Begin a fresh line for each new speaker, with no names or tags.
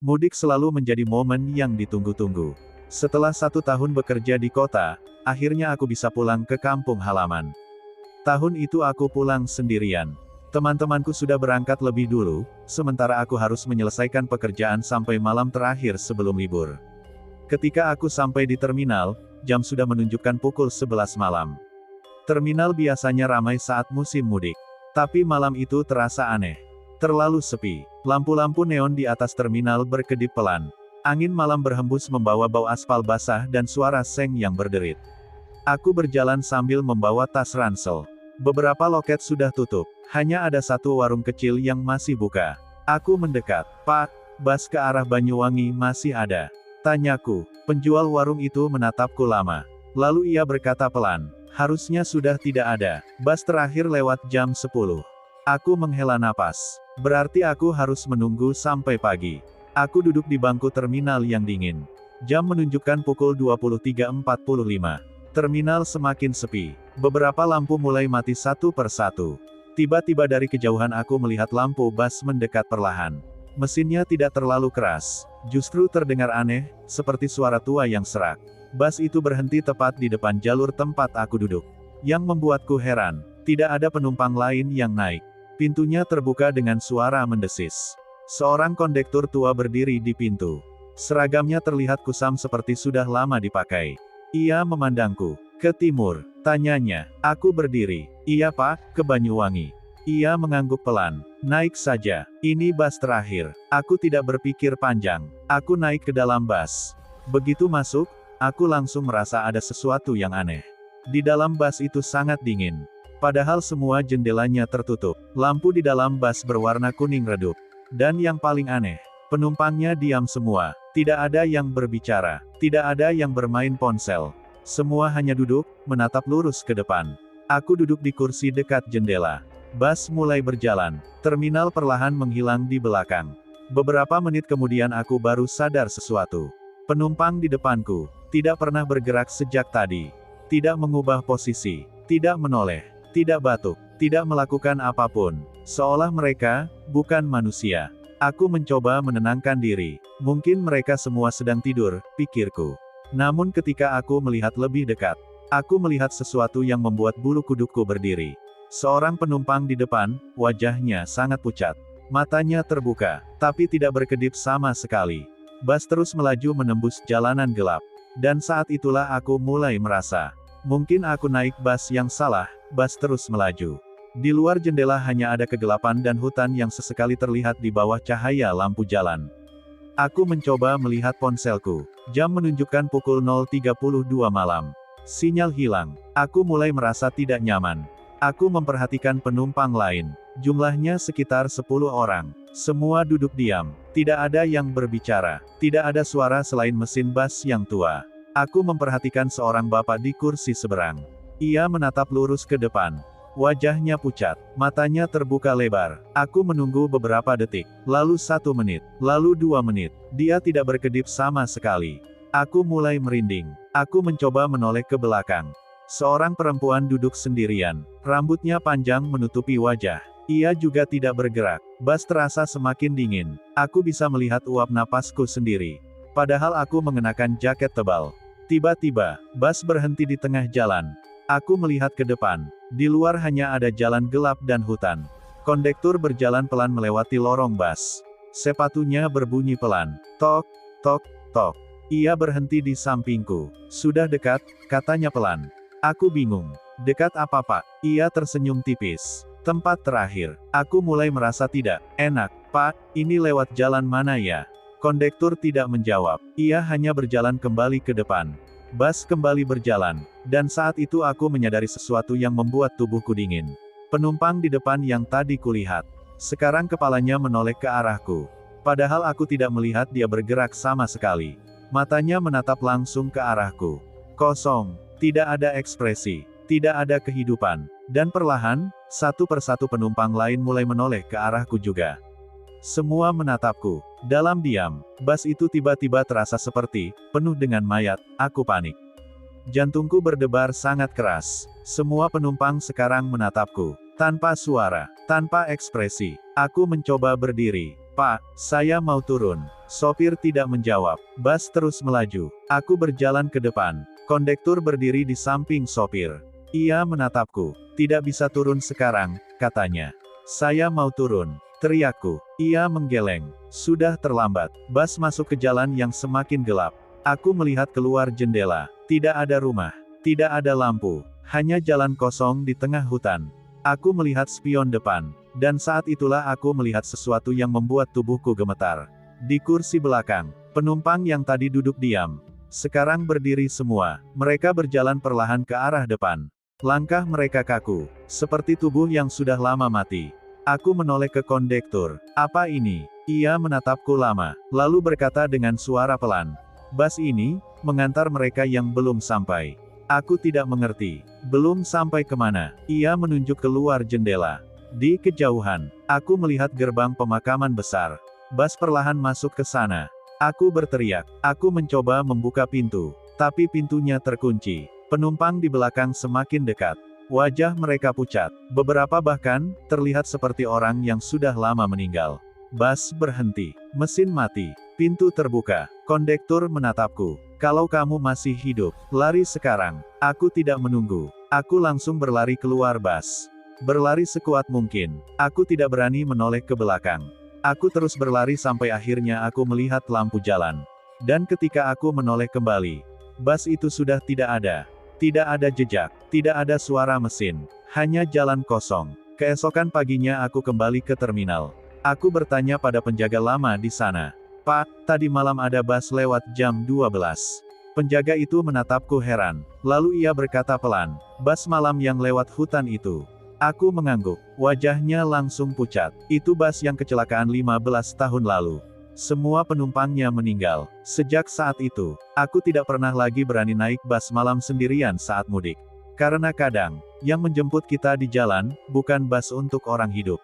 Mudik selalu menjadi momen yang ditunggu-tunggu. Setelah 1 tahun bekerja di kota, akhirnya aku bisa pulang ke kampung halaman. Tahun itu aku pulang sendirian. Teman-temanku sudah berangkat lebih dulu, sementara aku harus menyelesaikan pekerjaan sampai malam terakhir sebelum libur. Ketika aku sampai di terminal, jam sudah menunjukkan pukul 11 malam. Terminal biasanya ramai saat musim mudik. Tapi malam itu terasa aneh. Terlalu sepi. Lampu-lampu neon di atas terminal berkedip pelan. Angin malam berhembus membawa bau aspal basah dan suara seng yang berderit. Aku berjalan sambil membawa tas ransel. Beberapa loket sudah tutup. Hanya ada satu warung kecil yang masih buka. Aku mendekat. "Pak, bus ke arah Banyuwangi masih ada?" Tanyaku. Penjual warung itu menatapku lama. Lalu ia berkata pelan, "Harusnya sudah tidak ada. Bus terakhir lewat jam 10. Aku menghela napas. Berarti aku harus menunggu sampai pagi. Aku duduk di bangku terminal yang dingin. Jam menunjukkan pukul 23.45. Terminal semakin sepi. Beberapa lampu mulai mati satu persatu. Tiba-tiba dari kejauhan aku melihat lampu bus mendekat perlahan. Mesinnya tidak terlalu keras. Justru terdengar aneh, seperti suara tua yang serak. Bus itu berhenti tepat di depan jalur tempat aku duduk. Yang membuatku heran, tidak ada penumpang lain yang naik. Pintunya terbuka dengan suara mendesis. Seorang kondektur tua berdiri di pintu. Seragamnya terlihat kusam seperti sudah lama dipakai. Ia memandangku. "Ke timur?" tanyanya. Aku berdiri. "Iya Pak, ke Banyuwangi." Ia mengangguk pelan. "Naik saja. Ini bus terakhir." Aku tidak berpikir panjang. Aku naik ke dalam bus. Begitu masuk, aku langsung merasa ada sesuatu yang aneh. Di dalam bus itu sangat dingin. Padahal semua jendelanya tertutup. Lampu di dalam bus berwarna kuning redup. Dan yang paling aneh, penumpangnya diam semua. Tidak ada yang berbicara. Tidak ada yang bermain ponsel. Semua hanya duduk, menatap lurus ke depan. Aku duduk di kursi dekat jendela. Bus mulai berjalan. Terminal perlahan menghilang di belakang. Beberapa menit kemudian aku baru sadar sesuatu. Penumpang di depanku tidak pernah bergerak sejak tadi. Tidak mengubah posisi. Tidak menoleh. Tidak batuk, tidak melakukan apapun. Seolah mereka bukan manusia. Aku mencoba menenangkan diri. Mungkin mereka semua sedang tidur, pikirku. Namun ketika aku melihat lebih dekat, aku melihat sesuatu yang membuat bulu kudukku berdiri. Seorang penumpang di depan, wajahnya sangat pucat. Matanya terbuka, tapi tidak berkedip sama sekali. Bus terus melaju menembus jalanan gelap. Dan saat itulah aku mulai merasa, mungkin aku naik bus yang salah. Bus terus melaju. Di luar jendela hanya ada kegelapan dan hutan yang sesekali terlihat di bawah cahaya lampu jalan. Aku mencoba melihat ponselku. Jam menunjukkan pukul 0.32 malam. Sinyal hilang. Aku mulai merasa tidak nyaman. Aku memperhatikan penumpang lain. Jumlahnya sekitar 10 orang. Semua duduk diam. Tidak ada yang berbicara. Tidak ada suara selain mesin bus yang tua. Aku memperhatikan seorang bapak di kursi seberang. Ia menatap lurus ke depan. Wajahnya pucat, matanya terbuka lebar. Aku menunggu beberapa detik, lalu 1 menit, lalu 2 menit. Dia tidak berkedip sama sekali. Aku mulai merinding. Aku mencoba menoleh ke belakang. Seorang perempuan duduk sendirian. Rambutnya panjang menutupi wajah. Ia juga tidak bergerak. Bus terasa semakin dingin. Aku bisa melihat uap napasku sendiri. Padahal aku mengenakan jaket tebal. Tiba-tiba, bus berhenti di tengah jalan. Aku melihat ke depan. Di luar hanya ada jalan gelap dan hutan. Kondektur berjalan pelan melewati lorong bus. Sepatunya berbunyi pelan. Tok, tok, tok. Ia berhenti di sampingku. "Sudah dekat," katanya pelan. Aku bingung. "Dekat apa Pak?" Ia tersenyum tipis. "Tempat terakhir." Aku mulai merasa tidak enak. "Pak, ini lewat jalan mana ya?" Kondektur tidak menjawab. Ia hanya berjalan kembali ke depan. Bus kembali berjalan. Dan saat itu aku menyadari sesuatu yang membuat tubuhku dingin. Penumpang di depan yang tadi kulihat. Sekarang kepalanya menoleh ke arahku. Padahal aku tidak melihat dia bergerak sama sekali. Matanya menatap langsung ke arahku. Kosong. Tidak ada ekspresi. Tidak ada kehidupan. Dan perlahan, satu persatu penumpang lain mulai menoleh ke arahku juga. Semua menatapku. Dalam diam, bus itu tiba-tiba terasa seperti penuh dengan mayat. Aku panik. Jantungku berdebar sangat keras. Semua penumpang sekarang menatapku. Tanpa suara, tanpa ekspresi. Aku mencoba berdiri. "Pak, saya mau turun." Sopir tidak menjawab. Bus terus melaju. Aku berjalan ke depan. Kondektur berdiri di samping sopir. Ia menatapku. Tidak bisa turun sekarang, katanya. Saya mau turun, teriakku. Ia menggeleng. Sudah terlambat. Bus masuk ke jalan yang semakin gelap. Aku melihat keluar jendela. Tidak ada rumah. Tidak ada lampu. Hanya jalan kosong di tengah hutan. Aku melihat spion depan. Dan saat itulah aku melihat sesuatu yang membuat tubuhku gemetar. Di kursi belakang, penumpang yang tadi duduk diam, sekarang berdiri semua. Mereka berjalan perlahan ke arah depan. Langkah mereka kaku, seperti tubuh yang sudah lama mati. Aku menoleh ke kondektur. Apa ini? Ia menatapku lama, lalu berkata dengan suara pelan. Bus ini, mengantar mereka yang belum sampai. Aku tidak mengerti. Belum sampai kemana? Ia menunjuk keluar jendela. Di kejauhan, aku melihat gerbang pemakaman besar. Bus perlahan masuk ke sana. Aku berteriak. Aku mencoba membuka pintu, tapi pintunya terkunci. Penumpang di belakang semakin dekat. Wajah mereka pucat. Beberapa bahkan, terlihat seperti orang yang sudah lama meninggal. Bus berhenti. Mesin mati. Pintu terbuka. Kondektur menatapku. Kalau kamu masih hidup, lari sekarang. Aku tidak menunggu. Aku langsung berlari keluar bus. Berlari sekuat mungkin. Aku tidak berani menoleh ke belakang. Aku terus berlari sampai akhirnya aku melihat lampu jalan. Dan ketika aku menoleh kembali, bus itu sudah tidak ada. Tidak ada jejak, tidak ada suara mesin, hanya jalan kosong. Keesokan paginya aku kembali ke terminal. Aku bertanya pada penjaga lama di sana. Pak, tadi malam ada bus lewat jam 12. Penjaga itu menatapku heran. Lalu ia berkata pelan, bus malam yang lewat hutan itu. Aku mengangguk. Wajahnya langsung pucat. Itu bus yang kecelakaan 15 tahun lalu. Semua penumpangnya meninggal. Sejak saat itu, aku tidak pernah lagi berani naik bus malam sendirian saat mudik. Karena kadang, yang menjemput kita di jalan, bukan bus untuk orang hidup.